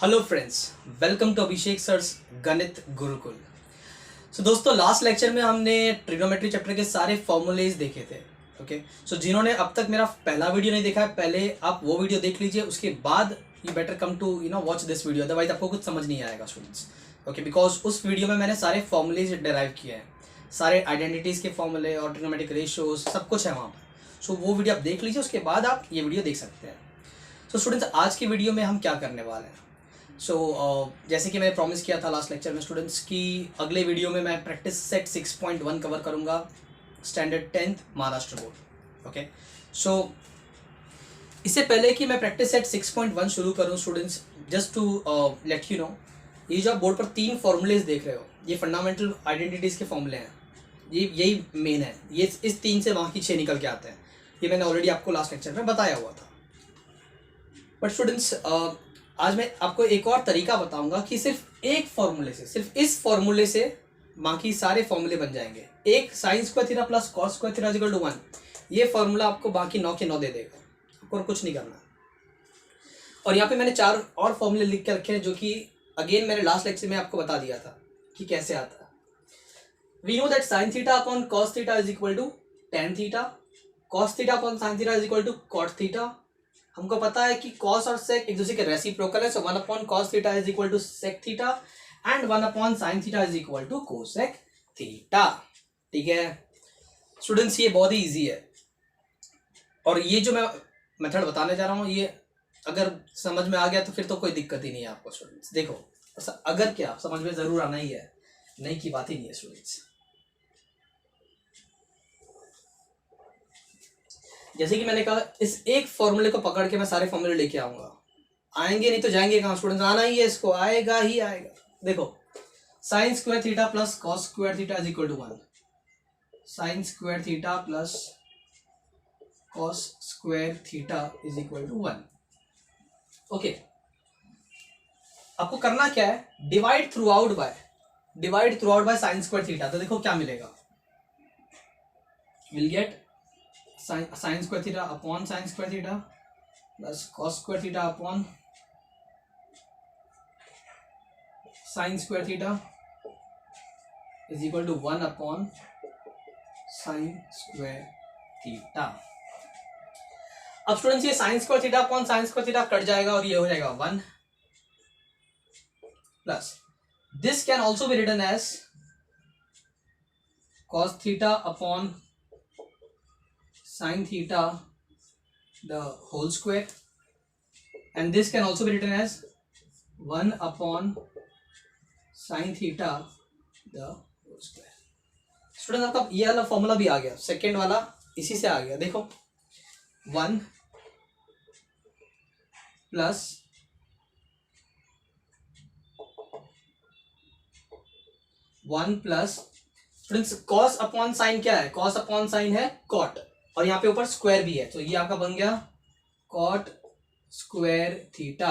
Hello friends, welcome to Abhishek sirs Ganit Gurukul. सो दोस्तों, last lecture में हमने ट्रिग्नोमेट्री चैप्टर के सारे फॉर्मूलेज देखे थे। ओके, सो जिन्होंने अब तक मेरा पहला वीडियो नहीं देखा है, पहले आप वो वीडियो देख लीजिए, उसके बाद you better come to watch this video, otherwise आपको कुछ समझ नहीं आएगा स्टूडेंट्स। ओके, बिकॉज उस वीडियो में मैंने सारे फॉर्मूलेज डिराइव किए हैं, सारे आइडेंटिटीज़ के फॉर्मूले और ट्रिग्नोमेट्रिक रेशियोज सब कुछ है वहाँ पर। सो वो वीडियो आप देख लीजिए, उसके बाद आप ये वीडियो देख सकते हैं। सो स्टूडेंट्स, आज की वीडियो में हम क्या करने वाले हैं। जैसे कि मैंने प्रॉमिस किया था लास्ट लेक्चर में स्टूडेंट्स की अगले वीडियो में मैं प्रैक्टिस सेट 6.1 कवर करूंगा, standard 10th Maharashtra board. Okay, so इससे पहले कि मैं प्रैक्टिस सेट 6.1 शुरू करूं students, just to let you know, ये जो आप बोर्ड पर 3 फॉर्मूलेज देख रहे हो, ये फंडामेंटल आइडेंटिटीज़ के फॉर्मूले हैं। यही मेन है, ये इस 3 से वहाँ की 6 निकल के आते हैं। ये मैंने ऑलरेडी आपको लास्ट लेक्चर में बताया हुआ था। बट स्टूडेंट्स, आज मैं आपको एक और तरीका बताऊंगा कि सिर्फ एक फॉर्मूले से, सिर्फ इस फॉर्मूले से बाकी सारे फॉर्मूले बन जाएंगे। एक sine square theta plus cos square theta equal to 1, ये फॉर्मूला आपको बाकी 9 के 9 दे देगा, आपको और कुछ नहीं करना। और यहाँ पे मैंने 4 और फॉर्मूले लिख के रखे हैं, जो कि अगेन मैंने लास्ट लेक्चर में आपको बता दिया था कि कैसे आता है। We know that sine theta upon cos theta is equal to tan theta, cos theta upon sine theta is equal to cot theta. हमको पता है कि कॉस और सेक एक दूसरे के रेसिप्रोकल है, so 1 upon cos theta is equal to sec theta and 1 upon sine theta is equal to cosec theta. ठीक है स्टूडेंट्स, ये बहुत ही इजी है। और ये जो मैं मेथड बताने जा रहा हूँ, ये अगर समझ में आ गया तो फिर तो कोई दिक्कत ही नहीं है आपको स्टूडेंट्स। देखो, अगर क्या समझ में जरूर आना ही है, नहीं की बात ही नहीं है स्टूडेंट्स। जैसे कि मैंने कहा, इस एक फॉर्मूले को पकड़ के मैं सारे फॉर्मूले लेके आऊंगा। आएंगे नहीं तो जाएंगे कहाँ स्टूडेंट्स, आना ही है, इसको आएगा ही आएगा। देखो, sine square theta plus cos square theta is equal to 1, sine square theta plus cos square theta is equal to 1। Okay, आपको करना क्या है, divide throughout by sine square theta. तो देखो क्या मिलेगा, will get sine square theta upon sine square theta plus cos square theta upon sine square theta is equal to 1 upon sine square theta. अब students, ये sign square theta upon sine square theta cut जाएगा और ये हो जाएगा 1 plus this can also be written as cos theta upon sin theta the whole square, and this can also be written as 1 upon sin theta the whole square। Student, आपका ये वाला formula भी आ गया, सेकेंड वाला इसी से आ गया। देखो, 1 plus students, cos upon sine क्या है, कॉस अपॉन साइन है कॉट, और यहाँ पे ऊपर स्क्वायर भी है, तो ये आपका बन गया cot square theta.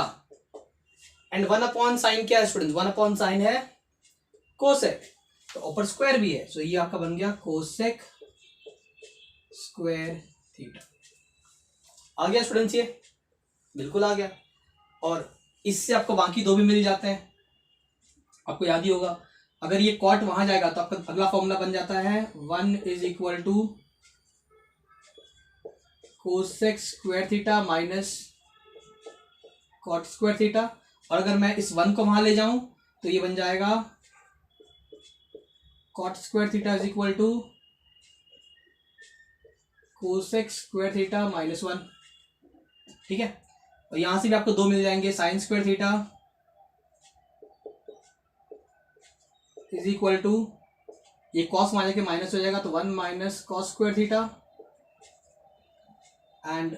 And 1 upon sine क्या है स्टूडेंट, 1 अपॉन साइन है कोसेक, तो ऊपर स्क्वायर भी है, तो ये आपका बन गया कोसेक स्क्वायर थीटा। आ गया स्टूडेंट्स, ये बिल्कुल आ गया। और इससे आपको बाकी 2 भी मिल जाते हैं। आपको याद ही होगा, अगर ये कॉट वहां जाएगा तो आपका अगला फॉर्मूला बन जाता है 1 is equal to cosec square theta minus cot square theta. और अगर मैं इस 1 को वहां ले जाऊं तो ये बन जाएगा cot square theta is equal to cosec square theta minus 1। ठीक है, और यहां से भी आपको 2 मिल जाएंगे, sine square theta is equal to, ये कॉस वहां जाके माइनस हो जाएगा, तो 1 minus cos square theta. And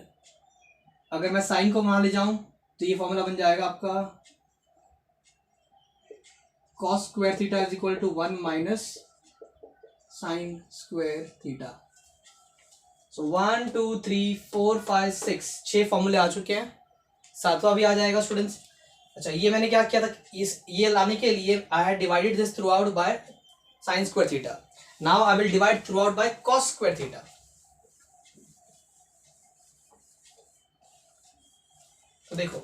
अगर मैं साइन को वहां ले जाऊं तो ये फॉर्मूला बन जाएगा आपका cos square theta is equal to 1 minus sine square theta. So 1 2 3 4 5 6 फॉर्मूले आ चुके हैं, 7वां भी आ जाएगा स्टूडेंट्स। अच्छा, ये मैंने क्या किया था, ये लाने के लिए I had divided this throughout by sine square theta. Now I will divide throughout by cos square theta. तो देखो,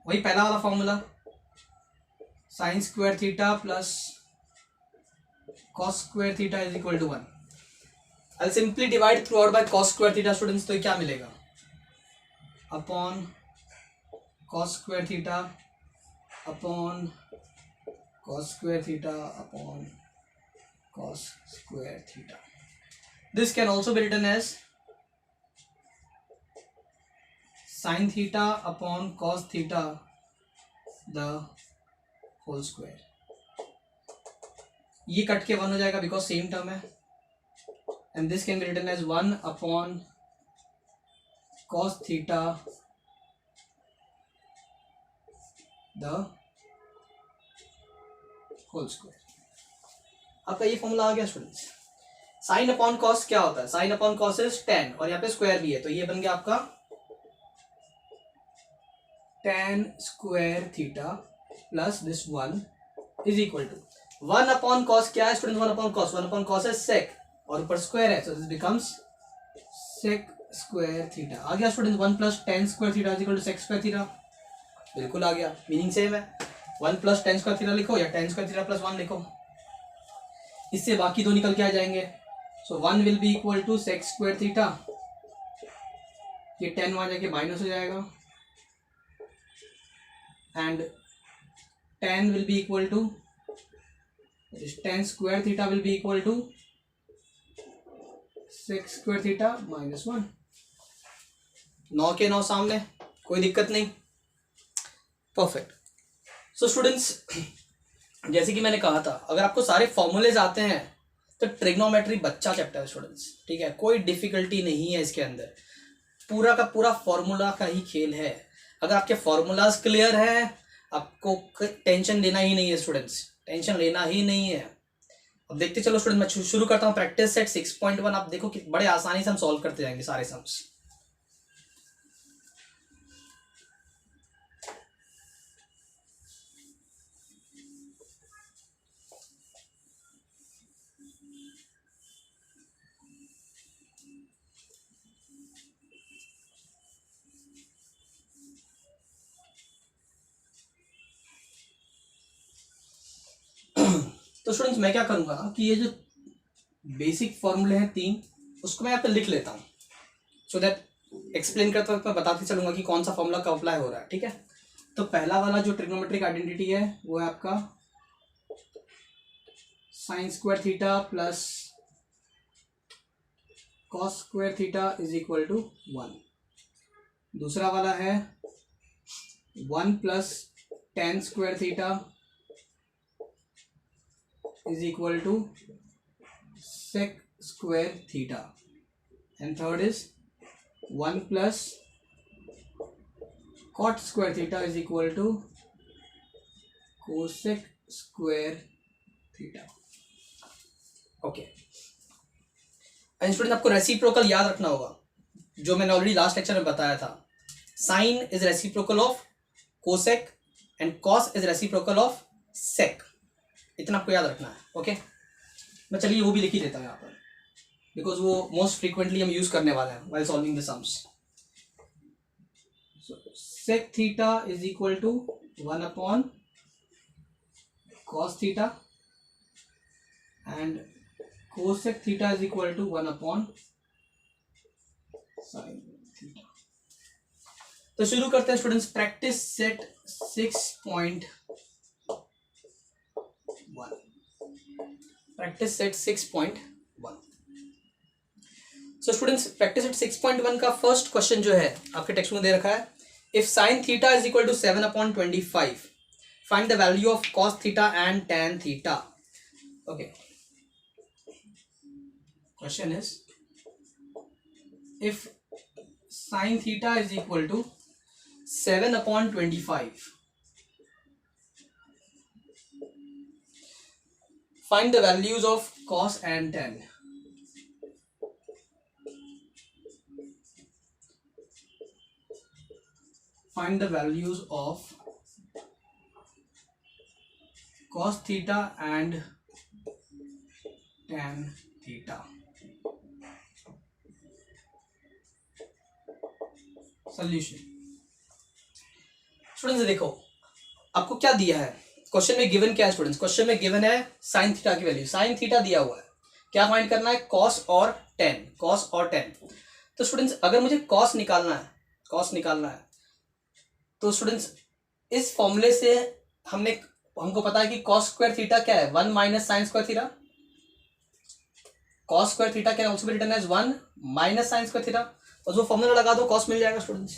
वही पहला वाला formula, sine square theta plus cos square theta is equal to 1। I simply divide throughout by cos square theta students, तो ये क्या मिलेगा, upon cos square theta upon cos square theta upon cos square theta. This can also be written as sin theta upon cos theta the whole square. ये cut के 1 हो जाएगा because same term है, and this can be written as 1 upon cos theta the whole square. आपका ये formula आ गया students. Sine upon cos क्या होता है, sign upon cos is ten, और यहाँ पे स्क्वायर भी है, तो ये बन गया आपका tan square theta plus this 1 is equal to 1 upon cos क्या है स्टूडेंट, 1 अपॉन कॉस है सेक, और ऊपर स्क्वायर है, so this becomes sec square theta. आ गया student, 1 plus tan square theta is equal to sec square theta, बिल्कुल आ गया, मीनिंग सेम है। 1 प्लस टेन स्क्वायर थीटा लिखो या टेन स्क्वायर थीटा प्लस 1 लिखो, इससे बाकी दो निकल के आ जाएंगे। So 1 will be equal to sec square theta, ये 10 वहां जाके माइनस हो जाएगा, and 10 will be equal to tan square theta will be equal to sec square theta minus 1। 9 के 9 सामने, कोई दिक्कत नहीं, परफेक्ट। सो स्टूडेंट्स, जैसे कि मैंने कहा था, अगर आपको सारे फॉर्मूलेज आते हैं तो ट्रिग्नोमेट्री बच्चा चैप्टर है स्टूडेंट्स, ठीक है, कोई डिफिकल्टी नहीं है इसके अंदर, पूरा का पूरा फॉर्मूला का ही खेल है। अगर आपके फॉर्मूलाज क्लियर है, आपको टेंशन लेना ही नहीं है स्टूडेंट्स, टेंशन लेना ही नहीं है। अब देखते चलो स्टूडेंट, मैं शुरू करता हूँ प्रैक्टिस सेट 6.1। आप देखो कि बड़े आसानी से हम सॉल्व करते जाएंगे सारे सम्स। तो स्टूडेंट्स मैं क्या करूंगा कि ये जो बेसिक फॉर्मूले हैं 3, उसको मैं यहाँ पे लिख लेता हूँ, सो दैट एक्सप्लेन करते वक्त मैं बताते चलूंगा कि कौन सा फॉर्मूला कब अप्लाई हो रहा है, ठीक है। तो पहला वाला जो ट्रिग्नोमेट्रिक आइडेंटिटी है वो है आपका sine square theta plus cos square theta is equal to 1। दूसरा वाला है 1 plus tan square theta is equal to sec square theta, and third is 1 plus cot square theta is equal to cosec square theta। Okay, and student आपको reciprocal याद रखना होगा, जो मैंने already last lecture में बताया था। Sine is reciprocal of cosec and cos is reciprocal of sec, इतना आपको याद रखना है। ओके, मैं चलिए वो भी लिख ही देता हूँ यहाँ पर, बिकॉज वो मोस्ट फ्रीक्वेंटली हम यूज करने वाले हैं while solving the sums. Sec theta is equal to 1 upon cos theta and cosec theta is equal to 1 upon sine theta. तो शुरू करते हैं students practice set 6.1। Practice set 6.1। So students practice set 6.1 का first question जो है आपके text में दे रखा है, if sine theta is equal to 7 upon 25 find the value of cos theta and tan theta. Okay, question is if sine theta is equal to 7 upon 25 find the values of cos and tan। find the values of cos theta and tan theta। solution students देखो आपको क्या दिया है, question में given क्या है students, question में given है साइन थीटा की वैल्यू, साइन थीटा दिया हुआ है, क्या फाइंड करना है, कॉस और टेन, कॉस और टेन। तो स्टूडेंट्स अगर मुझे कॉस निकालना है, कॉस निकालना है, तो स्टूडेंट्स इस फॉर्मूले से हमको पता है कि कॉस स्क्वायर थीटा क्या है, 1 minus sine square theta, cos square theta can also be written as 1 minus sine square theta, और जो फॉर्मूला लगा दो कॉस मिल जाएगा students.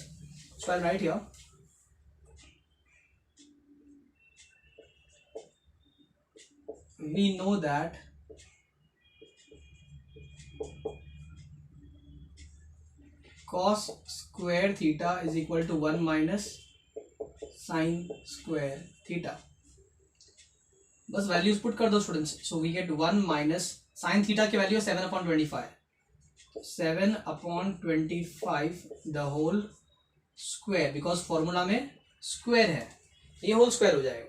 So I write here we know that cos square theta is equal to 1 minus sin square theta, बस values put कर दो students. So we get 1 minus sine theta की value 7/25, 7/25 the whole square, because formula में square है, ये whole square हो जाएगा।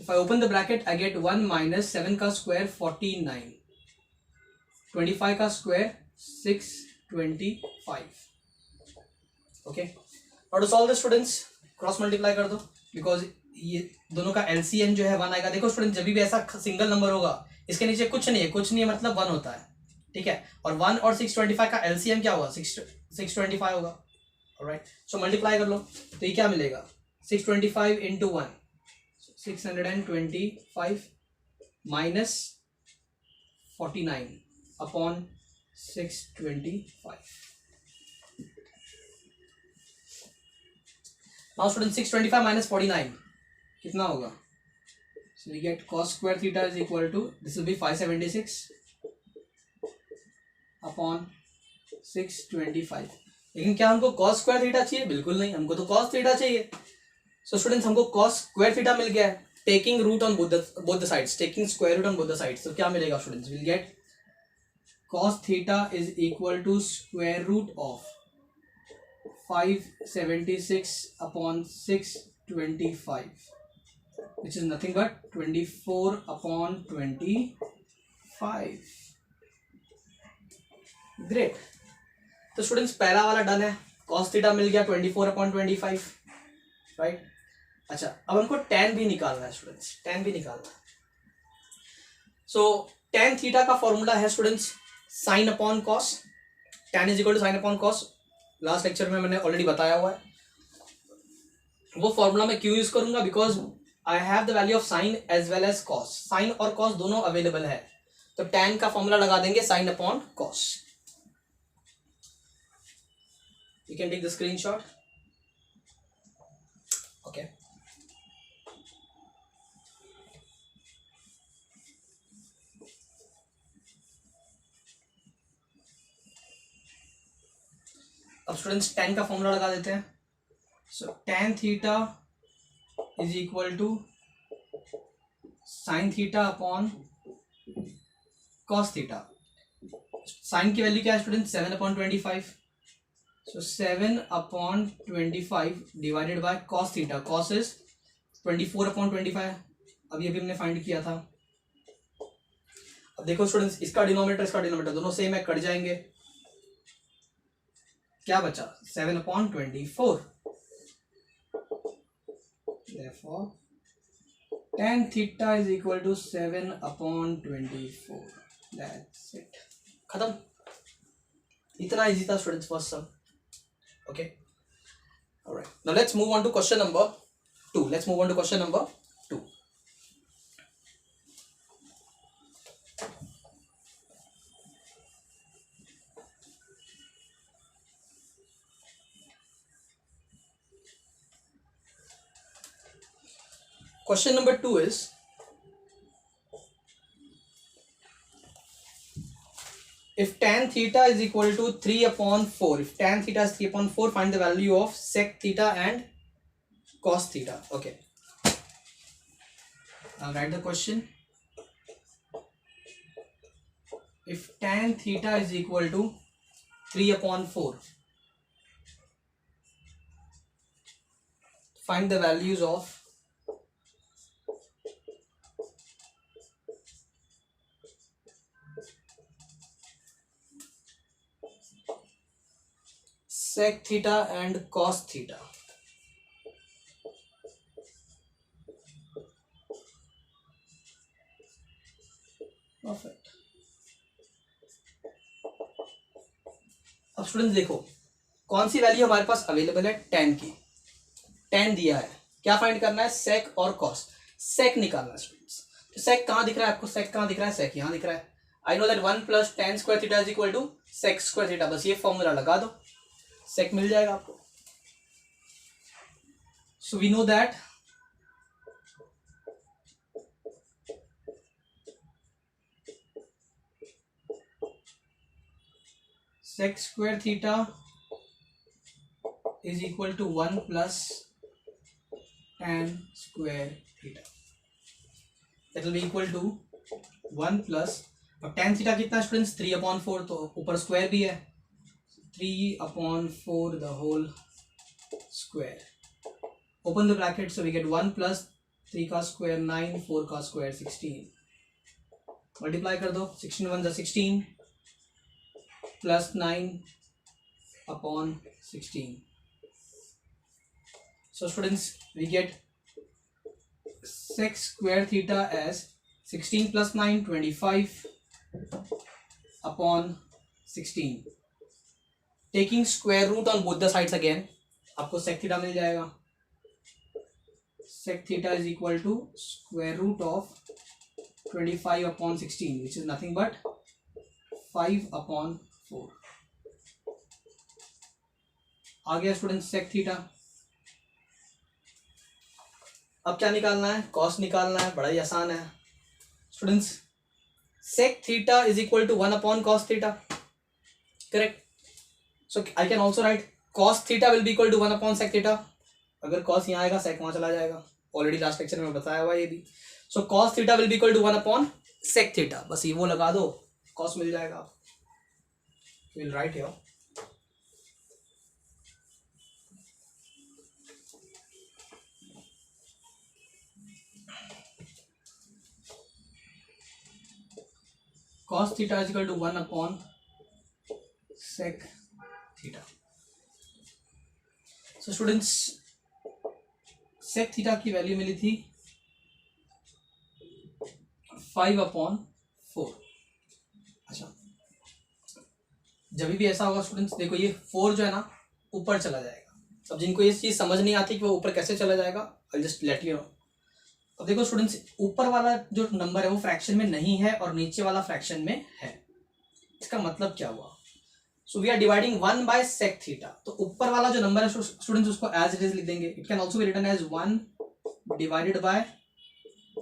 If I open the bracket, I get 1 minus 7 का स्क्वायर 49, 25 का स्क्वायर 625। ओके, और to solve the students cross multiply कर दो, बिकॉज ये दोनों का एलसीएम जो है 1 आएगा। देखो स्टूडेंट जब भी ऐसा सिंगल नंबर होगा इसके नीचे कुछ नहीं है, कुछ नहीं है मतलब 1 होता है, ठीक है। और 1 और 625 का एलसीएम क्या होगा, 625 होगा। ऑलराइट, सो मल्टीप्लाई कर लो तो ये क्या मिलेगा, 625 into 1, 625 minus 49 upon 625। Now student 625 minus 49 कितना होगा, so we get cos square theta is equal to, this will be 576 upon 625। लेकिन क्या हमको cos स्क्वायर थीटा चाहिए, बिल्कुल नहीं, हमको तो cos थीटा चाहिए। सो स्टूडेंट्स हमको cos स्क्वायर थीटा मिल गया है, taking root on both the sides, taking square root on both the sides, तो क्या मिलेगा students, will get cos theta is equal to square root of 576 upon 625, which is nothing but 24/25। Great, तो students पहला वाला done है, cos theta मिल गया 24/25, right. अच्छा अब हमको tan भी निकालना है स्टूडेंट्स, tan भी निकालना है। सो tan थीटा का फॉर्मूला है students sine upon cos, tan is equal to sine upon cos, last lecture में मैंने ऑलरेडी बताया हुआ है। वो फॉर्मूला मैं क्यों यूज करूंगा, because I have the value of sine as well as cos, sine और कॉस दोनों अवेलेबल है, तो tan का फॉर्मूला लगा देंगे sine upon cos. You can take the screenshot, okay. अब स्टूडेंट्स tan का फॉर्मूला लगा देते हैं। So tan theta is equal to sine theta upon cos theta. Sine की वैल्यू क्या है student, 7/25, so 7/25 divided by cos theta, cos is 24/25, अभी अभी हमने फाइंड किया था। अब देखो स्टूडेंट्स इसका डिनोमिनेटर दोनों सेम है, कट जाएंगे, क्या बचा 7/24, therefore tan theta is equal to 7/24, that's it, खत्म। इतना इजी था students first sum, okay. Alright, now let's move on to question number 2, let's move on to question number 2। Question number 2 is, if tan theta is equal to 3/4, if tan theta is 3/4, find the value of sec theta and cos theta. Okay, I'll write the question. If tan theta is equal to 3/4, find the values of sec theta and cos theta. Perfect. अब students देखो कौन सी value हमारे पास available है, 10 की। 10 दिया है, क्या find करना है, सेक और कॉस। सेक निकालना है स्टूडेंट्स। तो सेक कहाँ दिख रहा है आपको, सेक कहाँ दिख रहा है, सेक यहाँ दिख रहा है। I know that 1 + tan square theta is equal to sec square theta, बस ये फॉर्मूला लगा दो, सेक मिल जाएगा आपको। So we know that sec square theta is equal to 1 plus tan square theta, that will be equal to 1 plus, अब tan theta कितना students, 3/4, तो ऊपर स्क्वायर भी है, 3/4 the whole square, open the bracket, so we get 1 plus 3 का square 9, 4 का square 16, multiply कर दो, 16 1 16 plus 9/16. So students, we get sec square theta as 16 plus 9 25/16. Taking square root on both the sides again, आपको sec theta मिल जाएगा। Sec theta is equal to square root of 25/16, which is nothing but 5/4। आ गया students sec theta. अब क्या निकालना है, cos निकालना है, बड़ा ही आसान है students. Sec theta is equal to 1/cos theta, correct. So I can also write cos theta will be equal to 1/sec theta. अगर cos यहाँ आएगा सेक वहां चला जाएगा, ऑलरेडी लास्ट लेक्चर में बताया हुआ ये भी। So cos theta will be equal to 1/sec theta, बस ये वो लगा दो, cos मिल जाएगा। Will write here cos theta is equal to 1/sec theta. So students, sec theta की वैल्यू मिली थी 5/4। अच्छा, जब भी ऐसा होगा स्टूडेंट्स, देखो ये 4 जो है ना ऊपर चला जाएगा। अब जिनको ये चीज समझ नहीं आती कि वो ऊपर कैसे चला जाएगा, I just let you no. अब देखो स्टूडेंट्स, ऊपर वाला जो नंबर है वो फ्रैक्शन में नहीं है और नीचे वाला फ्रैक्शन में है। इसका मतलब क्या हुआ, so we are dividing 1/sec theta, तो ऊपर वाला जो नंबर है स्टूडेंट्स उसको एज इट इज लिख देंगे। It can also be written as 1 divided by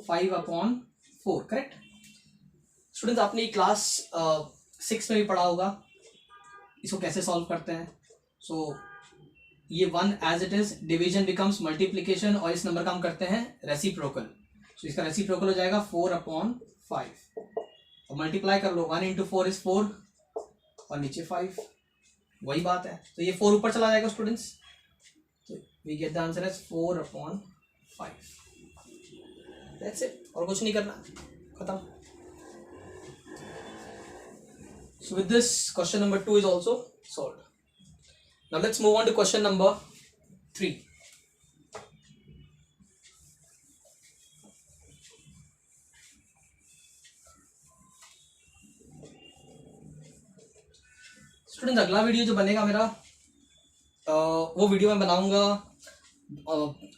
5/4, correct. Students आपने क्लास 6 में भी पढ़ा होगा इसको कैसे सॉल्व करते हैं। सो ये 1 as it is, division becomes multiplication, और इस नंबर का हम करते हैं रेसिप्रोकल। सो इसका रेसिप्रोकल हो जाएगा 4/5, और मल्टीप्लाई कर लो, 1 × 4 इज 4 और नीचे 5, वही बात है। तो ये 4 ऊपर चला जाएगा स्टूडेंट्स, तो we get the answer as 4/5। That's it, और कुछ नहीं करना, खत्म। So with this question number 2 is also solved. Now let's move on to question number 3. Student अगला वीडियो जो बनेगा मेरा, वो वीडियो मैं बनाऊंगा,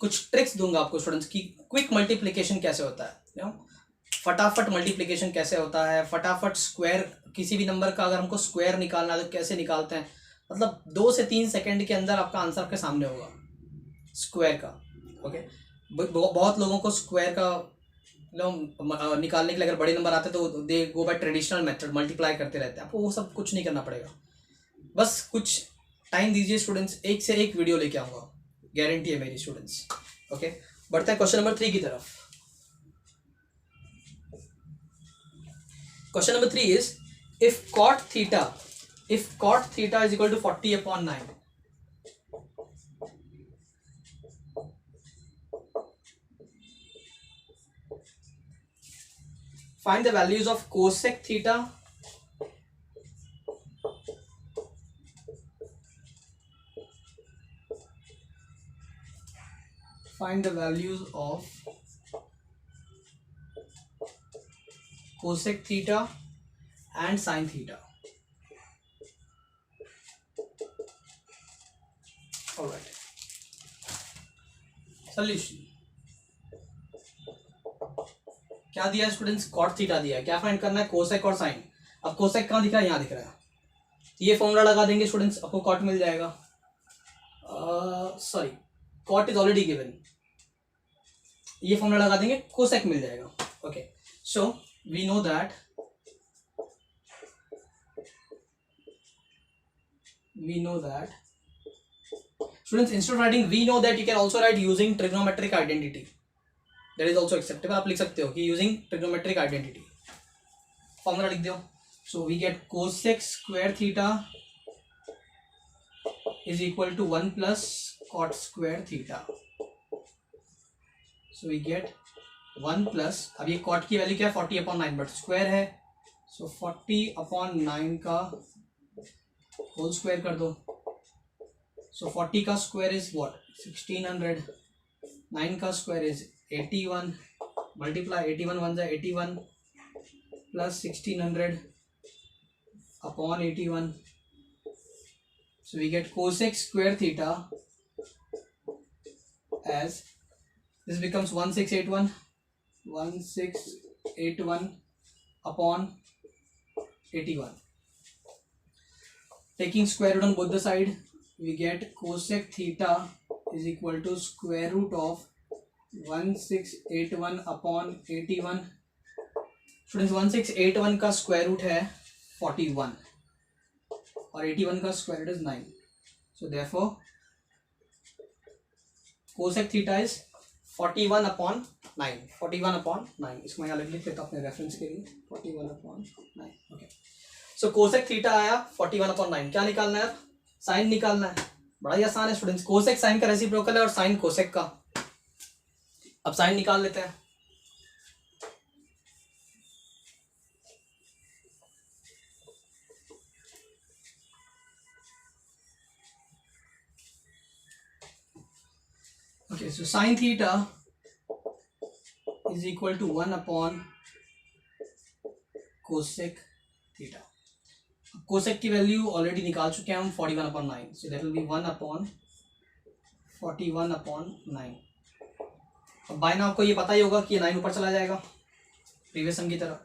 कुछ ट्रिक्स दूंगा आपको स्टूडेंट्स की, क्विक मल्टीप्लिकेशन कैसे होता है, फटाफट मल्टीप्लिकेशन कैसे होता है, फटाफट स्क्वायर, किसी भी नंबर का अगर हमको स्क्वायर निकालना है तो कैसे निकालते हैं, मतलब 2 से 3 सेकंड के अंदर आपका आंसर आपके सामने होगा स्क्वायर का। ओके, बहुत लोगों को स्क्वायर का निकालने के लिए अगर बड़े नंबर आते हैं तो दे गो बाय ट्रेडिशनल मेथड, मल्टीप्लाई करते रहते हैं। आपको वो सब कुछ नहीं करना पड़ेगा, बस कुछ टाइम दीजिए स्टूडेंट्स, एक से एक वीडियो लेके आऊँगा, गारंटी है मेरी स्टूडेंट्स। ओके, बढ़ते हैं क्वेश्चन नंबर 3 की तरफ। Question number 3 is if cot theta is equal to 40/9, find the values of cosec theta, find the values of cosec theta and sin theta. All right. Solution. क्या दिया students? cot theta दिया है। क्या find करना है? Cosec और sign. अब cosec कहाँ दिख रहा है? यहाँ दिख रहा है। ये फॉर्मूला लगा देंगे स्टूडेंट्स, आपको cot मिल जाएगा। Sorry, cot is already given. ये फॉर्मूला लगा देंगे, कोसेक मिल जाएगा। Okay, so we know that students, instead of writing we know that, you can also write using trigonometric identity. That is also acceptable. आप लिख सकते हो कि using trigonometric identity। फॉर्मूला लिख दो। So we get cosec square theta is equal to 1 plus cot square theta. So we get 1 plus, अब ये cot की वैल्यू क्या है? 40/9, बट स्क्वायर है, so 40/9 का होल स्क्वायर कर दो। So 40 का स्क्वायर इज व्हाट? 1600। 9 का स्क्वायर इज 81। मल्टीप्लाई 81 1 जा 81 plus 1600 upon 81। So we get cosec square theta as this becomes 1681 upon 81. Taking square root on both the side, we get cosec theta is equal to square root of 1681 upon 81. Students 1681 का square root है 41 और 81 का square root is 9। So therefore cosec theta is 41/9। 41/9, इसको मैं यहाँ लिख लेता हूँ अपने रेफरेंस के लिए। 41/9। ओके, सो cosec थीटा आया 41/9। क्या निकालना है? साइन निकालना है। बड़ा ही आसान है स्टूडेंट्स, कोसेक साइन का रेसिप्रोकल है और साइन कोसेक का। अब साइन निकाल लेते हैं। Okay, so sine theta is equal to 1 upon cosec theta. Cosec की वैल्यू ऑलरेडी निकाल चुके हैं हम 41/9, so that will be 1 upon 41/9। अब बाय नाउ आपको ये पता ही होगा कि ये 9 ऊपर चला जाएगा प्रीवियस सम की तरह।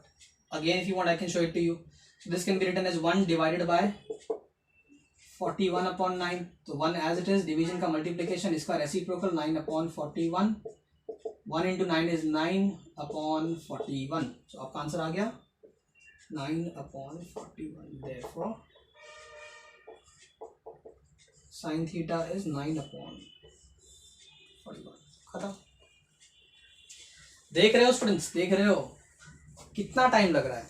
Again if you want I can show it to you. This can be written as 1 divided by 41/9। तो 1 एज इट इज, डिवीजन का मल्टीप्लीकेशन, इसका रेसिप्रोकल 9/41। 1 into 9 is 9/41। सो आपका आंसर आ गया 9/41। Therefore sin theta is 9/41। खत्म। देख रहे हो स्टूडेंट्स, देख रहे हो कितना टाइम लग रहा है?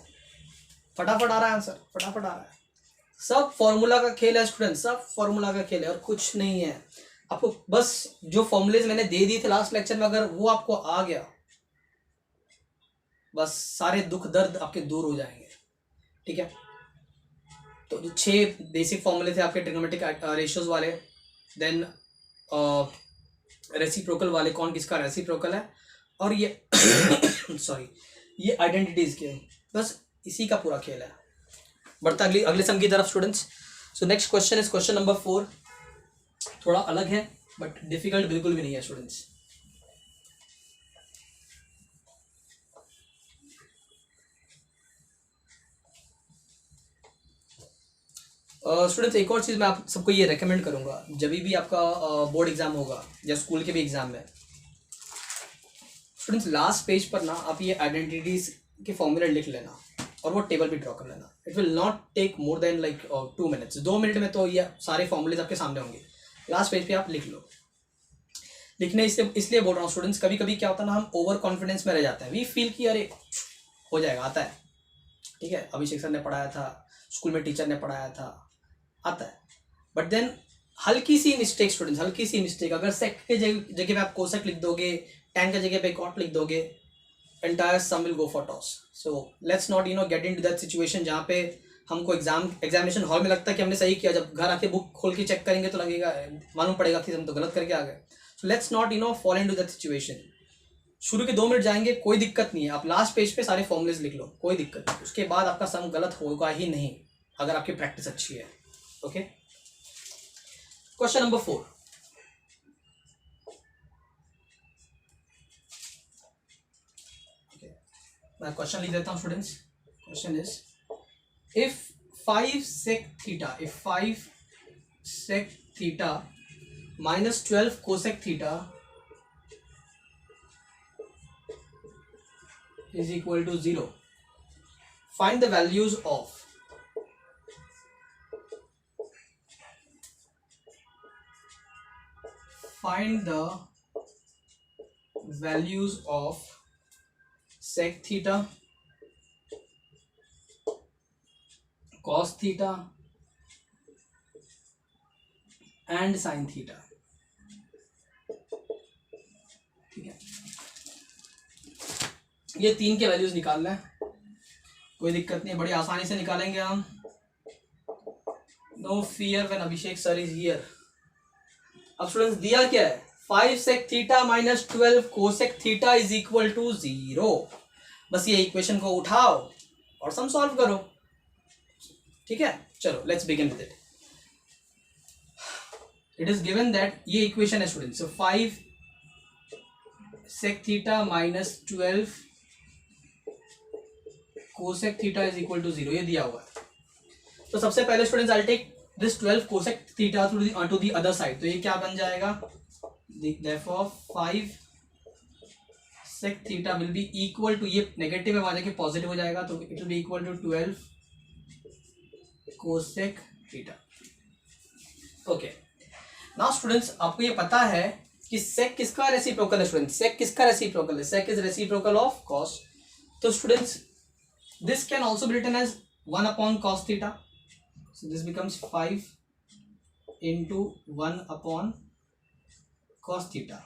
फटाफट आ रहा है आंसर, फटाफट आ रहा है। सब फॉर्मूला का खेल है स्टूडेंट्स, सब फॉर्मूला का खेल है और कुछ नहीं है। आपको बस जो फॉर्मूलेज मैंने दे दिए थे लास्ट लेक्चर में, अगर वो आपको आ गया, बस सारे दुख दर्द आपके दूर हो जाएंगे। ठीक है, तो जो 6 बेसिक फॉर्मूले थे आपके ट्रिग्नोमेट्रिक रेशियोज वाले, देन रेसिप्रोकल वाले, कौन किसका रेसिप्रोकल है, और ये सॉरी ये आइडेंटिटीज के, बस इसी का पूरा खेल है। बढ़ता अगले सम की तरफ students. So next question is question number 4। थोड़ा अलग है बट डिफिकल्ट बिल्कुल भी नहीं है स्टूडेंट्स। स्टूडेंट्स एक और चीज़ मैं आप सबको ये रेकमेंड करूँगा, जब भी आपका बोर्ड एग्जाम होगा या स्कूल के भी एग्जाम में, स्टूडेंट्स लास्ट पेज पर ना आप ये आइडेंटिटीज के फॉर्मूले लिख लेना और वो टेबल भी ड्रॉ कर लेना। It will not take more than like 2 minutes. 2 minute में तो ये सारे फॉर्मूलेज आपके सामने होंगे। लास्ट पेज पे आप लिख लो। लिखने इसलिए बोल रहा हूँ स्टूडेंट्स, कभी कभी क्या होता है ना, हम ओवर कॉन्फिडेंस में रह जाते हैं। वी फील कि अरे हो जाएगा, आता है, ठीक है, अभिषेक सर ने पढ़ाया था, स्कूल में टीचर ने पढ़ाया था, आता है। बट देन हल्की सी मिस्टेक स्टूडेंट्स, हल्की सी मिस्टेक, अगर सेक के जगह पे आप कोसेक लिख दोगे, tan के जगह पे कॉट लिख दोगे, entire sum will go for toss. So let's not get into that situation जहाँ पे हमको एग्जामिनेशन हॉल में लगता है कि हमने सही किया, जब घर आके बुक खोल के चेक करेंगे तो लगेगा, मालूम पड़ेगा कि हम तो गलत करके आ गए। सो let's not fall into that situation. शुरू के 2 मिनट जाएंगे, कोई दिक्कत नहीं है, आप लास्ट पेज पे सारे फॉर्मूलेज लिख लो, कोई दिक्कत नहीं, उसके बाद आपका सम गलत होगा ही नहीं अगर आपकी प्रैक्टिस अच्छी है। Okay, question number 4। मैं क्वेश्चन लिख देता हूं students. Question is if 5 sec theta, if 5 sec theta minus 12 cosec theta is equal to 0, find the values of sec theta, cos theta and sin theta। ठीक है, ये 3 के वैल्यूज निकालना है, कोई दिक्कत नहीं, बड़ी आसानी से निकालेंगे हम। No fear when Abhishek sir is here. अब स्टूडेंट्स दिया क्या है, 5 sec theta minus 12 cosec theta is equal to 0। बस ये इक्वेशन को उठाओ और सम सॉल्व करो। ठीक है, चलो let's begin with it. It is given that, ये इक्वेशन है student, so 5 sec theta minus 12 cosec theta is equal to 0, ये दिया हुआ है। तो सबसे पहले students I take this 12 cosec theta to the other side, तो ये क्या बन जाएगा, therefore 5 sec theta will be equal to, ये नेगेटिव में आ के पॉजिटिव हो जाएगा, तो it will be equal to 12 cosec theta. Okay, now students आपको ये पता है कि sec किसका रेसिप्रोकल है स्टूडेंट, sec किसका रेसिप्रोकल है, sec is reciprocal of cos। तो students this can also be written as 1 upon cos theta, so this becomes 5 into 1 upon cos theta,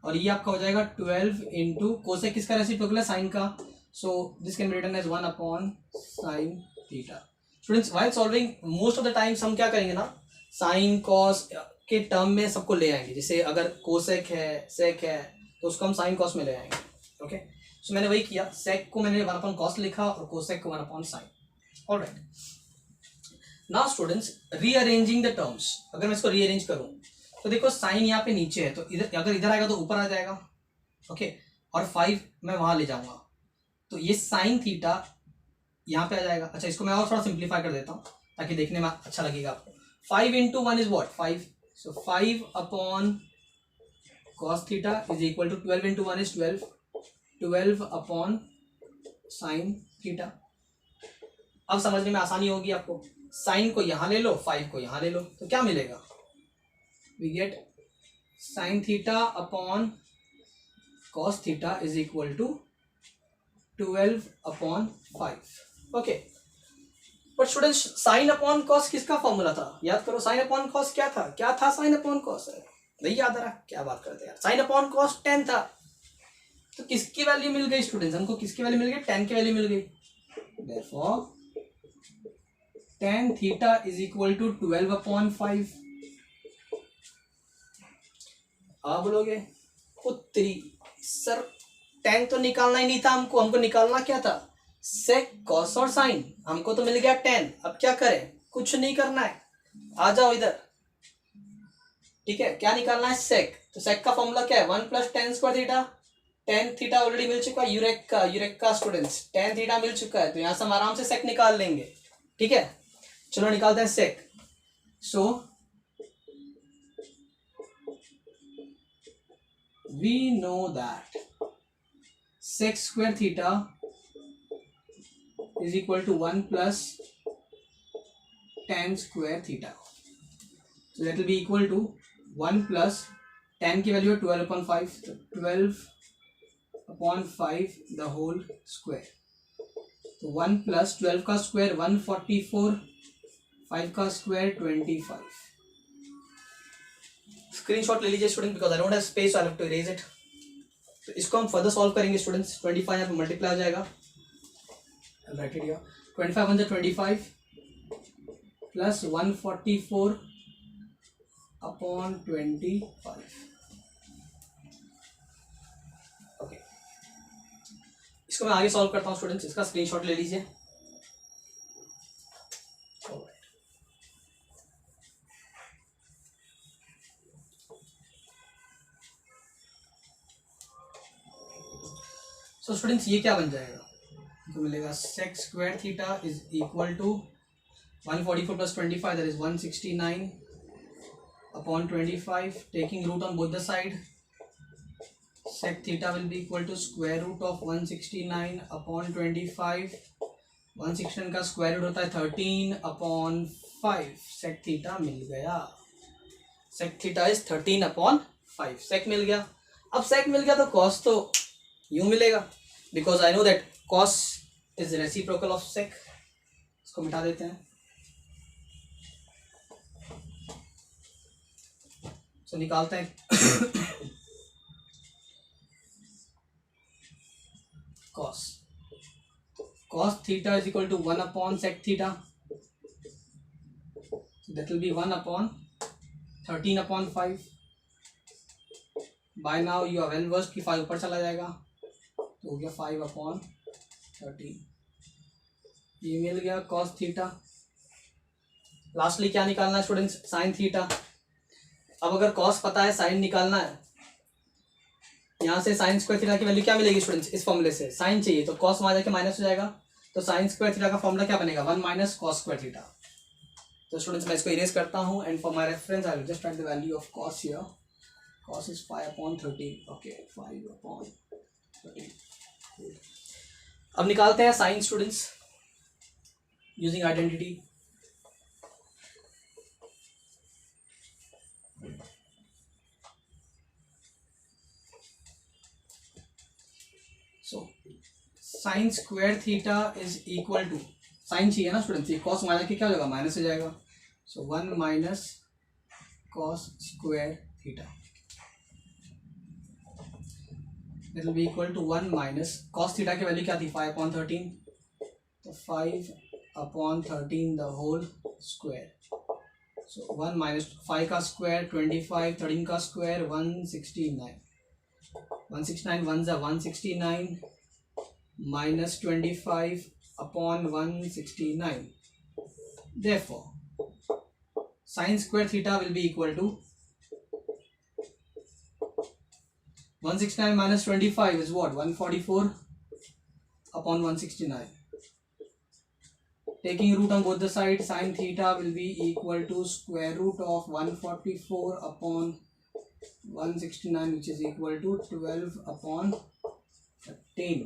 और ये आपका हो जाएगा 12 into cosec किसका रेसिप्रोकल है, साइन का, so this can be written as 1 upon sin theta। Students while solving most of the times हम क्या करेंगे ना, साइन cos के टर्म में सबको ले आएंगे, जैसे अगर cosec है sec है तो उसको हम साइन cos में ले आएंगे। ओके, सो मैंने वही किया, sec को मैंने 1 upon cos लिखा और cosec को 1 upon sin। Alright, now students rearranging the terms, अगर मैं इसको रीअरेंज करूं तो देखो साइन यहाँ पे नीचे है, तो इधर अगर इधर आएगा तो ऊपर आ जाएगा। ओके, और 5 मैं वहां ले जाऊंगा, तो ये साइन थीटा यहाँ पे आ जाएगा। अच्छा, इसको मैं और थोड़ा सिंप्लीफाई कर देता हूँ ताकि देखने में अच्छा लगेगा आपको। 5 into 1 is what, 5, so 5 upon cos theta is equal to 12 into 1 is 12, 12 upon sine theta. अब समझने में आसानी होगी आपको, साइन को यहां ले लो, 5 को यहां ले लो, तो क्या मिलेगा, we get sine theta upon cos theta is equal to 12 upon 5। Okay, but students sine upon cos किसका फॉर्मूला था, याद करो, साइन अपॉन कॉस क्या था, क्या था साइन अपॉन कॉस, नहीं याद आ रहा, क्या बात करते यार, साइन अपॉन कॉस 10 था। तो किसकी वैल्यू मिल गई स्टूडेंट्स, हमको किसकी वैल्यू मिल गई, 10 की वैल्यू मिल गई। Therefore tan theta is equal to 12 upon 5। आप बोलोगे पुत्री सर tan तो निकालना ही नहीं था हमको, हमको निकालना क्या था, sec cos और sin, हमको तो मिल गया tan, अब क्या करें, कुछ नहीं करना है, आ जाओ इधर। ठीक है, क्या निकालना है, sec, तो sec का फॉर्मूला क्या है, 1 plus tan square theta, tan theta already मिल चुका है, यूरेका स्टूडेंट्स, tan थीटा मिल चुका है, तो यहां से हम आराम से sec निकाल लेंगे। ठीक है, चलो निकालते हैं sec। So we know that sec square theta is equal to 1 plus tan square theta, so that will be equal to 1 plus tan की वैल्यू है 12 अपॉन 5, तो 12 अपॉन 5 द होल स्क्वायर, तो 1 प्लस 12 का स्क्वायर 144, 5 का square 25। Screenshot ले लीजिए student, because I don't have space, I have to erase it. तो इसको हम फर्दर सॉल्व करेंगे स्टूडेंट्स, 25 यहाँ पे मल्टीप्लाई हो जाएगा, right it here, 25 one 25 plus 144 upon 25। Okay, इसको मैं आगे सॉल्व करता हूँ स्टूडेंट्स, इसका स्क्रीनशॉट ले लीजिए। सो स्टूडेंट्स ये क्या बन जाएगा, तो मिलेगा sec square theta is equal to 144 plus 25 that is 169 upon 25 taking root on both the side. sec theta will be equal to square root of 169 upon 25। 169 का स्क्वायर रूट होता है 13 अपॉन 5। sec थीटा मिल गया, sec theta is 13 upon 5। sec मिल गया। अब sec मिल गया तो cos तो यूं मिलेगा, because I know that cos is reciprocal of sec। इसको मिटा देते हैं। तो निकालते हैं cos theta is equal to 1 upon sec theta, so that will be 1 upon 13 upon 5। by now you are well versed कि 5 ऊपर चला जाएगा तो हो गया 5 upon 13। ये मिल गया cos theta। लास्टली क्या निकालना है स्टूडेंट्स, sin theta। अब अगर cos पता है, sin निकालना है, यहाँ से साइन स्क्वायर थीटा की वैल्यू क्या मिलेगी स्टूडेंट्स, इस फॉर्मूले से साइन चाहिए तो कॉस वहां जाके माइनस हो जाएगा, तो साइन स्क्वायर थीटा का फॉर्मूला क्या बनेगा 1 माइनस कॉस स्क्वायर थीटा। तो स्टूडेंट्स मैं इसको इरेज करता हूँ and for my reference I will just write the value of cos here. Cos is 5 upon 13, okay 5 upon 13। अब निकालते हैं sine students using identity. So sine square theta is equal to, sine चाहिए ना students, ये cos minus के क्या हो जाएगा माइनस हो जाएगा, so 1 minus cos square theta that will be equal to 1 minus cos theta की वैल्यू क्या थी 5 अपॉन 13, तो 5 upon 13 the whole square. So 1 minus 5 का स्क्वायर 25, 13 का स्क्वायर 169, 169 1 जा 169 minus 25 upon 169. Therefore, sin square theta will be equal to 169 minus 25 is what? 144 upon 169. Taking root on both the sides, sin theta will be equal to square root of 144 upon 169, which is equal to 12 upon 13.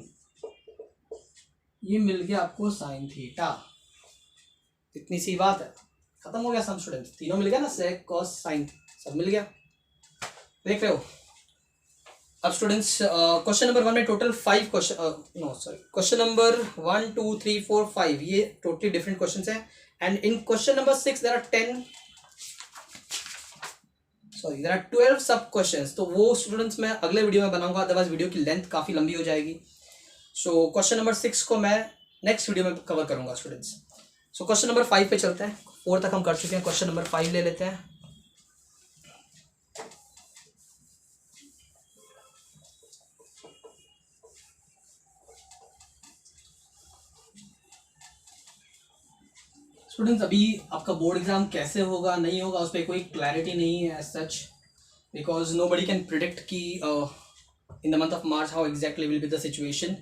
ये मिल गया आपको sine theta. इतनी सी बात है, खत्म हो गया some students, तीनों मिल गया ना, सेक कॉस साइन सब मिल गया। देख रहे हो। अब स्टूडेंट्स क्वेश्चन नंबर 1 में total 5 question, no sorry, question number 1 2 3 4 5 ये टोटली डिफरेंट क्वेश्चंस हैं, and in question number 6 there are 12 sub questions. तो वो स्टूडेंट्स मैं अगले वीडियो में बनाऊंगा, अदरवाइज वीडियो की लेंथ काफी लंबी हो जाएगी। सो क्वेश्चन नंबर 6 को मैं नेक्स्ट वीडियो में कवर करूंगा स्टूडेंट्स। सो क्वेश्चन नंबर 5 पे चलते हैं, 4 तक हम कर चुके हैं, क्वेश्चन नंबर 5 ले लेते हैं। स्टूडेंट्स अभी आपका बोर्ड एग्जाम कैसे होगा नहीं होगा उस पर कोई क्लैरिटी नहीं है as such, because nobody can predict कि in the month of March how exactly will be the situation,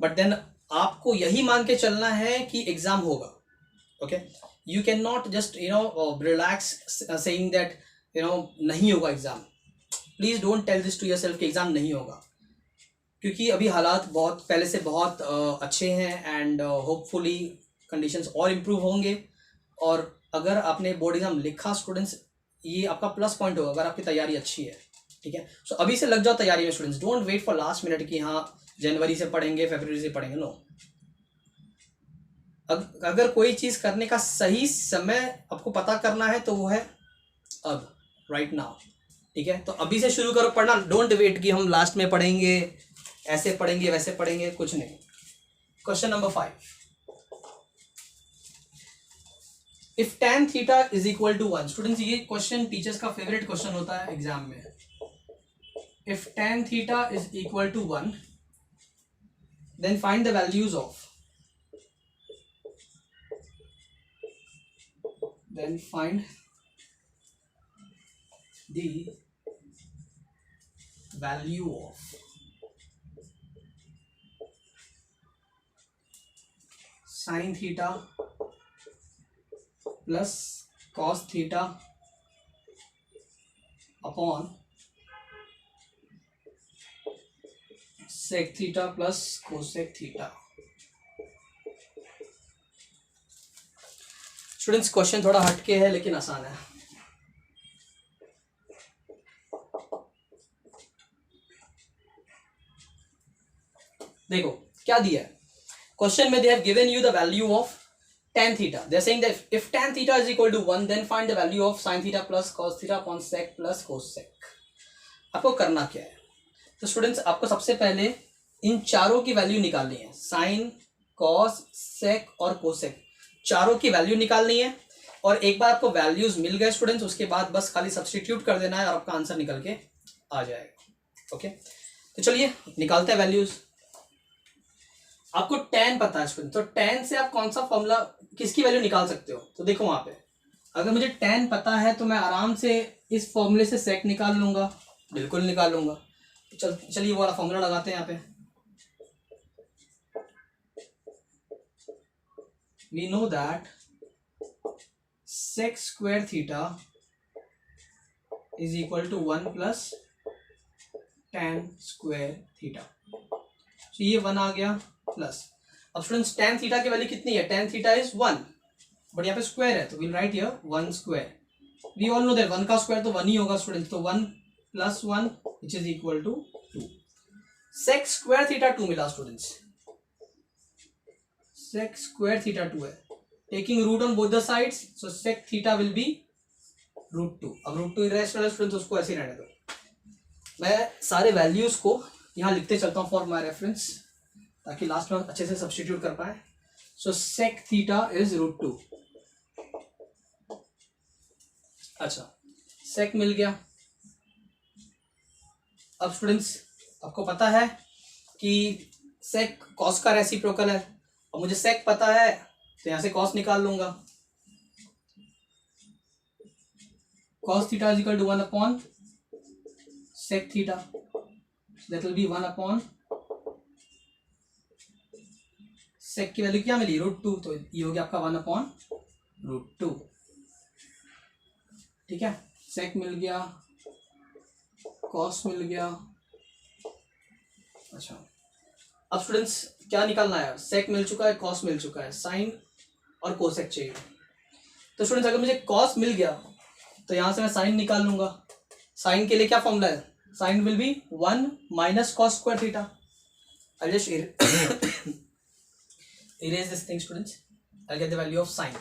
but then आपको यही मान के चलना है कि एग्जाम होगा। Okay, you can not just relax saying that नहीं होगा exam. Please don't tell this to yourself कि एग्जाम नहीं होगा, क्योंकि अभी हालात बहुत पहले से बहुत अच्छे हैं एंड होपफुली कंडीशंस और इम्प्रूव होंगे। और अगर आपने बोर्ड एग्जाम लिखा स्टूडेंट्स, ये आपका प्लस पॉइंट होगा अगर आपकी तैयारी अच्छी है। ठीक है, सो अभी से लग जाओ तैयारी में students, don't wait for last minute कि हाँ जनवरी से पढ़ेंगे फरवरी से पढ़ेंगे, नो। अगर कोई चीज करने का सही समय आपको पता करना है तो वो है अब, राइट नाउ। ठीक है, तो अभी से शुरू करो पढ़ना, डोंट वेट कि हम लास्ट में पढ़ेंगे, ऐसे पढ़ेंगे वैसे पढ़ेंगे, कुछ नहीं। Question number 5, if tan theta is equal to 1। Students ये क्वेश्चन टीचर्स का फेवरेट क्वेश्चन होता है एग्जाम में। If tan theta is equal to 1 then find the values of then find the value of sin theta plus cos theta upon sec theta plus cosec theta। Students question थोड़ा हटके है लेकिन आसान है। देखो क्या दिया है क्वेश्चन में, they have given you the value of tan theta. They are saying that if tan theta is equal to 1 then find the value of sin theta plus cos theta upon sec plus cosec। आपको करना क्या है, तो students आपको सबसे पहले इन चारों की वैल्यू निकालनी है, साइन कॉस सेक और कोसेक चारों की वैल्यू निकालनी है। और एक बार आपको वैल्यूज मिल गए स्टूडेंट्स, उसके बाद बस खाली सब्सटीट्यूट कर देना है और आपका आंसर निकल के आ जाएगा। ओके, तो चलिए निकालते हैं वैल्यूज। आपको tan पता है स्टूडेंट, तो tan से आप कौन सा फॉर्मूला किसकी वैल्यू निकाल सकते हो, तो देखो वहां पे अगर मुझे tan पता है तो मैं आराम से इस फॉर्मूले से sec निकाल लूंगा, बिल्कुल निकाल लूंगा। चलिए वो वाला फॉर्मूला लगाते हैं यहाँ पे। We know that sec square theta is equal to 1 plus tan square theta. तो ये 1 आ गया प्लस, अब स्टूडेंट्स tan थीटा की वैल्यू कितनी है, tan थीटा इज 1, बट यहाँ पे स्क्वायर है तो will write here 1 square. We all know that 1 का स्क्वायर तो 1 ही होगा स्टूडेंट्स, तो 1 प्लस 1 which is equal to 2। Sec square theta 2 मिला स्टूडेंट्स, सेक स्क्वायर थीटा 2 है, taking root on both the sides, so sec theta will be √2। अब √2 irrational है students, उसको ऐसे ही रहने दो। मैं सारे वैल्यूज को यहाँ लिखते चलता हूँ फॉर माई रेफरेंस, ताकि लास्ट में अच्छे से सब्स्टिट्यूट कर पाए। सो सेक थीटा इज √2। अच्छा, सेक मिल गया। अब स्टूडेंट्स आपको पता है कि सेक कॉस का रेसिप्रोकल है, और मुझे सेक पता है तो यहां से कॉस निकाल लूंगा। Cos theta is equal to 1 upon sec theta, that will be 1 upon sec की वैल्यू क्या मिली √2, तो ये हो गया आपका 1 अपॉन √2। ठीक है, सेक मिल गया, कॉस मिल गया। अच्छा, अब स्टूडेंट्स क्या निकालना है, सेक मिल चुका है, कॉस मिल चुका है, साइन और कोसेक चाहिए। तो स्टूडेंट्स अगर मुझे कॉस मिल गया तो यहां से मैं साइन निकाल लूंगा। साइन के लिए क्या फॉर्मूला है, sine will be 1 minus cos square theta. I just erase this thing students, I'll get the value of sine।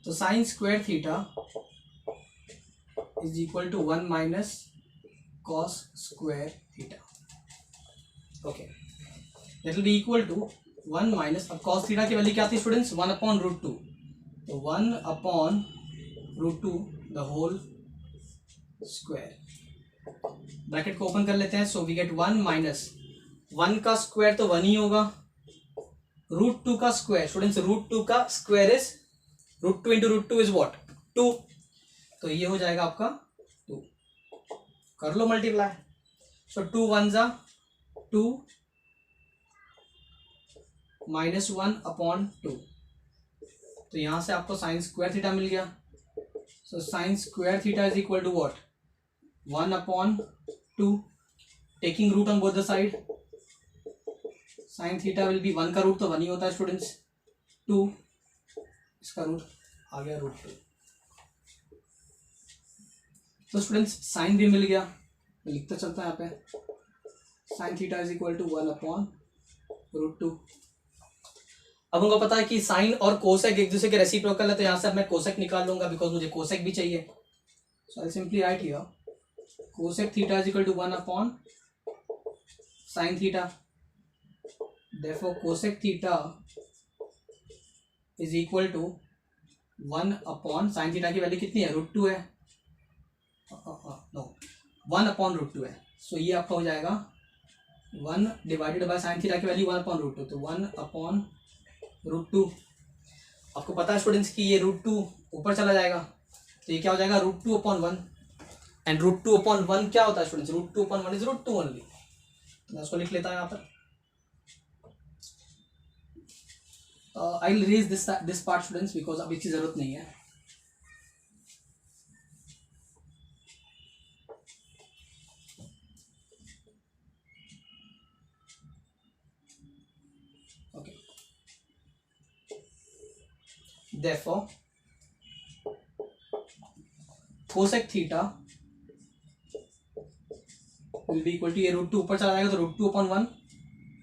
तो sine square theta is equal to 1 minus cos square theta. Okay, that will be equal to 1 minus, अब cos theta की value क्या थी students, 1 upon √2, तो 1 upon √2 the whole square. Bracket को open कर लेते हैं, सो वी गेट 1 माइनस 1 का स्क्वायर तो 1 ही होगा, √2 का स्क्वायर स्टूडेंट्स, √2 का square is √2 into √2 is what 2, तो ये हो जाएगा आपका 2। कर लो मल्टीप्लाई, सो 2 1 जा 2 माइनस 1 अपॉन 2, तो यहां से आपको साइन स्क्वायर थीटा मिल गया। So sine square theta is equal to what 1 upon 2, taking root on both the side, sine theta will be 1 का रूट तो 1 ही होता है स्टूडेंट्स, 2 इसका रूट आ गया √2। तो स्टूडेंट्स साइन भी मिल गया, मैं लिखता चलता है यहाँ पे, sine theta is equal to 1 upon √2। अब हमको पता है कि साइन और कोसेक एक दूसरे के रेसिप्रोकल है, तो यहाँ से अब मैं कोसेक निकाल लूंगा बिकॉज मुझे कोसेक भी चाहिए। So I simply write here cosec theta is equal to 1 upon sine theta, therefore cosec theta is equal to 1 upon sine theta की वैल्यू कितनी है, √2 है, नो 1 अपॉन √2 है। सो ये आपका हो जाएगा 1 डिवाइडेड बाय साइन थीटा की वैल्यू 1 अपॉन √2, तो 1 अपॉन √2। आपको पता है स्टूडेंट्स कि ये √2 ऊपर चला जाएगा, तो ये क्या हो जाएगा √2 अपॉन 1, एंड √2 अपॉन 1 क्या होता है स्टूडेंट्स, √2 अपॉन 1 इज √2 ओनली। मैं उसको लिख लेता हूँ यहाँ पर। I will erase this part students because अब इसकी जरूरत नहीं है। ओके, therefore cosec थीटा will be equal to, ये √2 ऊपर चला जाएगा तो √2 upon 1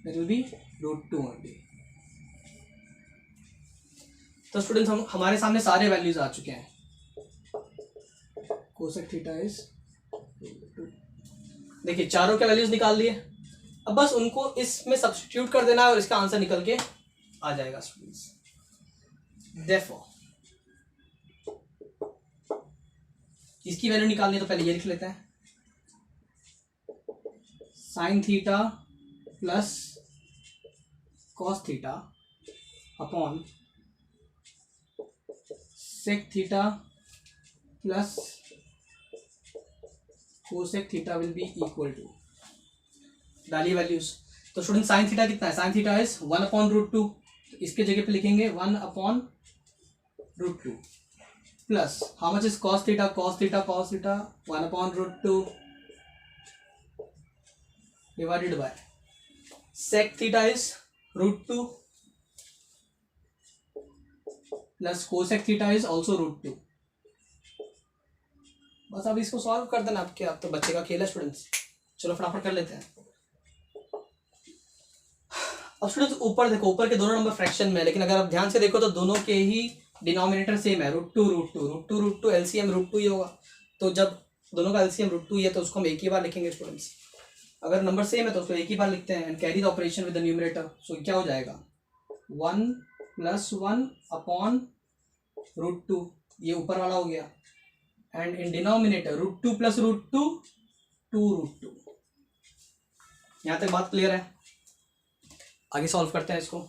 that will be √2 only। तो स्टूडेंट्स हमारे सामने सारे वैल्यूज आ चुके हैं। कोसेक थीटा इज, देखिए चारों के वैल्यूज निकाल लिए, अब बस उनको इसमें सब्स्टिट्यूट कर देना है और इसका आंसर निकल के आ जाएगा स्टूडेंट्स। Therefore इसकी वैल्यू निकालनी है तो पहले ये लिख लेते हैं, sine theta plus cos theta upon sec theta plus cosec theta will be equal to, डालिए वैल्यूज। तो स्टूडेंट साइन थीटा कितना है, साइन थीटा इज 1 अपॉन √2, तो इसके जगह पे लिखेंगे 1 upon √2 plus how much is cos theta, cos theta 1 upon √2 divided by sec theta is √2 plus cosec theta is also √2। बस अब इसको सॉल्व कर देना, आपके आप तो बच्चे का खेल है स्टूडेंट्स। चलो फटाफट कर लेते हैं। अब स्टूडेंट्स ऊपर देखो, ऊपर के दोनों नंबर फ्रैक्शन में है, लेकिन अगर आप ध्यान से देखो तो दोनों के ही डिनोमिनेटर सेम है, √2 एलसीएम √2 ही होगा। तो जब दोनों का एलसीएम √2 ही है तो उसको हम एक ही बार लिखेंगे स्टूडेंट्स। अगर नंबर सेम है तो उसको एक ही बार लिखते हैं, and carry the operation with the numerator. So क्या हो जाएगा 1 + 1 अपॉन √2, ये ऊपर वाला हो गया, एंड इन डिनोमिनेटर √2 + √2 2√2। यहां तक बात क्लियर है? आगे सॉल्व करते हैं इसको।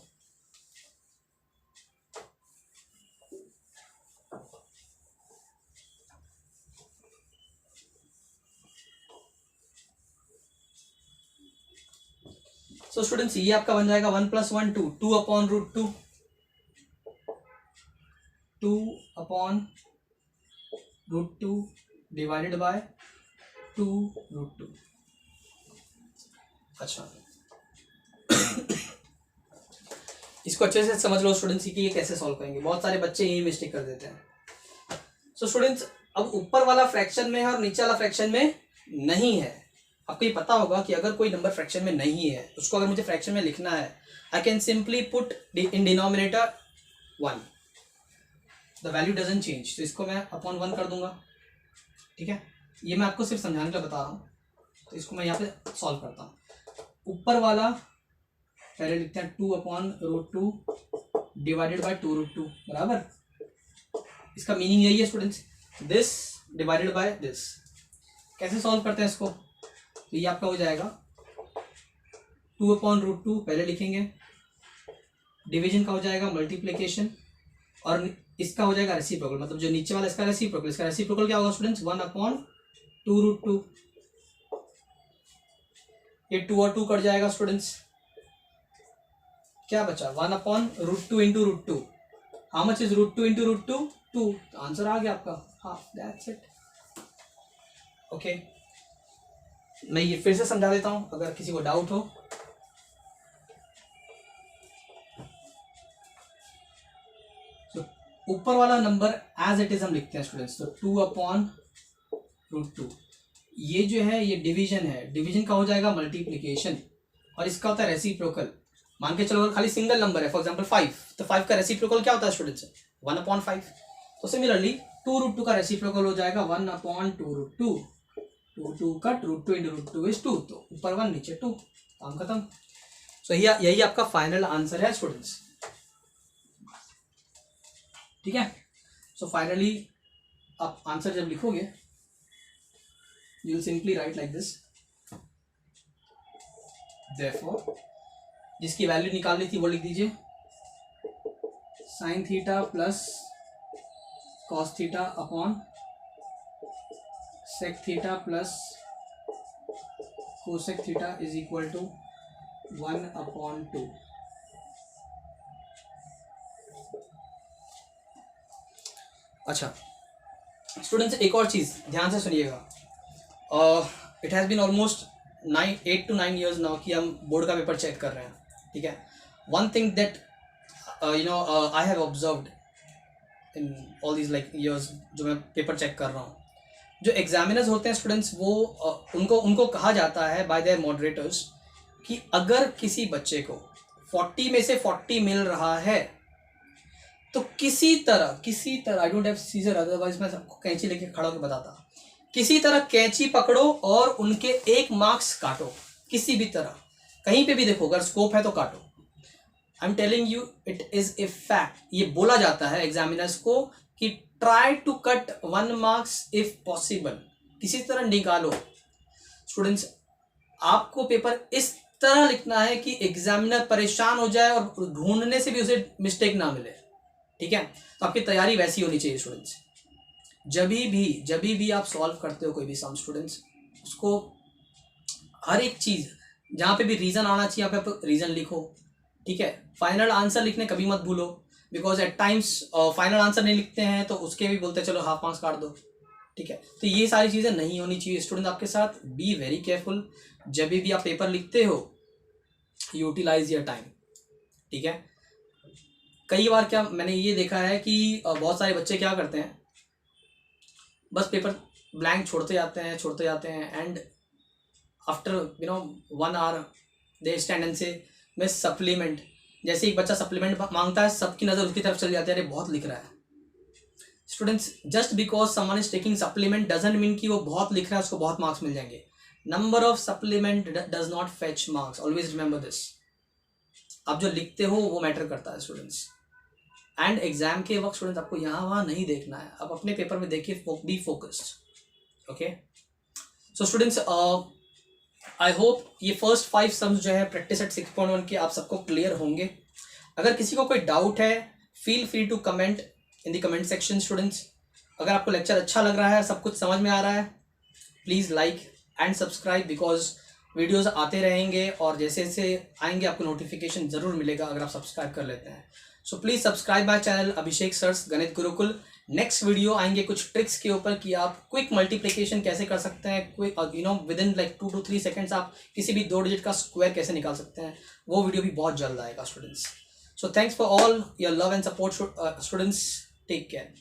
सो स्टूडेंट्स ये आपका बन जाएगा 1 + 1 2, 2 अपॉन √2, 2 अपॉन √2 डिवाइडेड बाय 2√2। अच्छा इसको अच्छे से समझ लो स्टूडेंट्स कि ये कैसे सॉल्व करेंगे। बहुत सारे बच्चे यही मिस्टेक कर देते हैं। सो स्टूडेंट्स अब ऊपर वाला फ्रैक्शन में है और नीचे वाला फ्रैक्शन में नहीं है। आपको ये पता होगा कि अगर कोई नंबर फ्रैक्शन में नहीं है, उसको अगर मुझे फ्रैक्शन में लिखना है, I can simply put in denominator 1, the value doesn't change. तो इसको मैं अपॉन 1 कर दूंगा, ठीक है। ये मैं आपको सिर्फ समझाने के लिए बता रहा हूँ। तो इसको मैं यहाँ पे सॉल्व करता हूँ। ऊपर वाला पहले लिखते हैं 2 अपॉन √2 डिवाइडेड बाय 2√2 बराबर। इसका मीनिंग यही है students, this divided by this. कैसे सॉल्व करते हैं इसको? तो ये आपका हो जाएगा 2 अपॉन √2 पहले लिखेंगे, डिवीजन का हो जाएगा मल्टीप्लिकेशन, और इसका हो जाएगा रेसिप्रोकल, मतलब जो नीचे वाला इसका रेसिप्रोकल। इसका रेसिप्रोकल क्या होगा स्टूडेंट्स 1 अपॉन 2√2। ये 2 और 2 कट जाएगा स्टूडेंट्स, क्या बचा 1 upon √2 into √2। How much is √2 into √2 2। Answer आ गया आपका हाफ, दैट्स इट। ओके मैं ये फिर से समझा देता हूं अगर किसी को डाउट हो। तो ऊपर वाला नंबर एज इट इज हम लिखते हैं स्टूडेंट्स, तो 2 अपॉन √2। ये जो है ये डिवीजन है, डिवीजन का हो जाएगा मल्टीप्लिकेशन, और इसका होता है रेसिप्रोकल। मान के चलो अगर खाली सिंगल नंबर है, फॉर एग्जांपल 5, तो 5 का रेसिप्रोकल क्या होता है स्टूडेंट्स 1 अपॉन 5। तो सिमिलरली 2√2 का रेसिप्रोकल हो जाएगा 1 अपॉन 2√2। 2 कट, √2 इंटू √2 इज 2, तो ऊपर 1 नीचे 2, काम खत्म। सो यही आपका फाइनल आंसर है स्टूडेंट्स। ठीक है। सो फाइनली आप आंसर जब लिखोगे you will simply write like this, therefore जिसकी वैल्यू निकालनी थी वो लिख दीजिए, sine theta plus cos theta upon sec theta plus cosec theta is equal to 1/2। अच्छा स्टूडेंट्स, एक और चीज़ ध्यान से सुनिएगा। It has been almost 8 to 9 years now कि हम बोर्ड का पेपर चेक कर रहे हैं, ठीक है। One thing that I have observed in all these like years, जो मैं पेपर चेक कर रहा हूँ, जो एग्जामिनर्स होते हैं स्टूडेंट्स, वो उनको कहा जाता है बाय देयर मॉडरेटर्स कि अगर किसी बच्चे को 40 में से 40 मिल रहा है तो किसी तरह I don't have scissor, otherwise मैं सबको कैंची लेके खड़ा होकर बताता, किसी तरह कैंची पकड़ो और उनके 1 मार्क्स काटो, किसी भी तरह, कहीं पे भी देखो, अगर स्कोप है तो काटो। I am telling you, it is a fact. ये बोला जाता है एग्जामिनर्स को कि try to cut 1 marks if possible, किसी तरह निकालो। स्टूडेंट्स, आपको पेपर इस तरह लिखना है कि एग्जामिनर परेशान हो जाए और ढूंढने से भी उसे मिस्टेक ना मिले, ठीक है। तो आपकी तैयारी वैसी होनी चाहिए स्टूडेंट्स। जब भी आप सॉल्व करते हो कोई भी सम स्टूडेंट्स, उसको हर एक चीज़ जहाँ पे भी रीज़न आना चाहिए यहाँ पे आप रीज़न लिखो, ठीक है। फाइनल आंसर लिखने कभी मत भूलो, because at times final answer नहीं लिखते हैं तो उसके भी बोलते हैं चलो हाफ मार्क्स काट दो, ठीक है। तो ये सारी चीज़ें नहीं होनी चाहिए स्टूडेंट आपके साथ। बी वेरी केयरफुल, जब भी आप पेपर लिखते हो यूटिलाइज योर टाइम, ठीक है। कई बार क्या मैंने ये देखा है कि बहुत सारे बच्चे क्या करते हैं, बस पेपर ब्लैंक छोड़ते जाते हैं and after 1 hour they stand and से मैं सप्लीमेंट, जैसे एक बच्चा सप्लीमेंट मांगता है सबकी नज़र उसकी तरफ चली जाती है, अरे बहुत लिख रहा है। Students, just because someone is taking supplement doesn't mean कि वो बहुत लिख रहा है उसको बहुत मार्क्स मिल जाएंगे। Number of supplement does not fetch marks, always remember this. आप जो लिखते हो वो मैटर करता है स्टूडेंट्स। एंड एग्जाम के वक्त स्टूडेंट्स आपको यहाँ वहाँ नहीं देखना है, आप अपने पेपर में देखिए, be focused, okay. So students, I hope ये फर्स्ट 5 सम्स जो है प्रैक्टिस एट 6.1 के आप सबको क्लियर होंगे। अगर किसी को कोई डाउट है, feel free to comment in the comment section students. अगर आपको लेक्चर अच्छा लग रहा है, सब कुछ समझ में आ रहा है, please like and subscribe, because videos आते रहेंगे और जैसे जैसे आएंगे आपको नोटिफिकेशन ज़रूर मिलेगा अगर आप सब्सक्राइब कर लेते हैं। So please subscribe my channel Abhishek sirs Ganit Gurukul. Next video आएंगे कुछ ट्रिक्स के ऊपर कि आप क्विक मल्टीप्लिकेशन कैसे कर सकते हैं, quick with in like 2 to 3 seconds आप किसी भी 2 डिजिट का स्क्वायर कैसे निकाल सकते हैं। वो वीडियो भी बहुत जल्द आएगा students. So thanks for all your love and support students, take care.